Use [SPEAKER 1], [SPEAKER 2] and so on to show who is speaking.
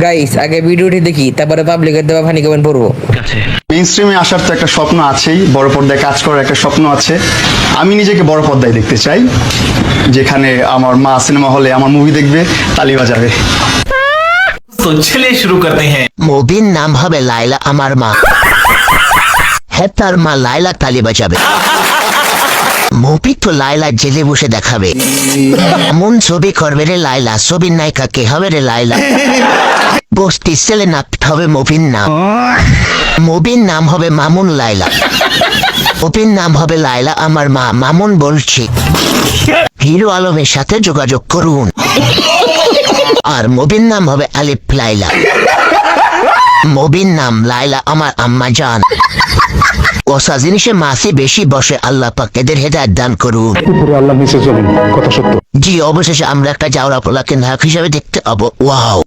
[SPEAKER 1] Guys আগে ভিডিওটি দেখি তারপরে পাবলিকের দেওয়া ফানি কমেন্ট পড়বো।
[SPEAKER 2] মেইন স্ট্রিমে আসার তো একটা স্বপ্ন আছেই, বড় পর্দায় কাজ করার একটা স্বপ্ন আছে। আমি নিজেকে বড় পর্দায় দেখতে চাই, যেখানে আমার মা সিনেমা হলে আমার মুভি দেখবে, তালি বাজাবে।
[SPEAKER 3] तो चलिए शुरू करते हैं।
[SPEAKER 4] মুভির নাম হবে লাইলা আমার মা। হ্যাঁ, তার মা লাইলা তালি বাজাবে। মুভি তো লাইলা জেলে বসে দেখাবে। এমন ছবি করবে রে লাইলা, ছবির নায়িকা কে হবে রে লাইলা? বস্তি ছেলে নাপতে হবে মুভির নাম। মুভির নাম হবে মামুন লাইলা। মুভির নাম হবে লাইলা আমার মা। মামুন বলছি, হিরো আলমের সাথে যোগাযোগ করুন। আর মুভির নাম হবে আলিফ লাইলা। মুভির নাম লাইলা আমার আম্মা জান। ওসা জিনিসে মাসি বেশি বসে, আল্লাহ পাক এদের হেদায়েত দান করুন।
[SPEAKER 5] আল্লাহ নিচে চলুন, কথা সত্য।
[SPEAKER 4] জি, অবশেষে আমরা একটা জাউরা পোলাকে নায়ক হিসেবে দেখতে পাবো। ওয়াও।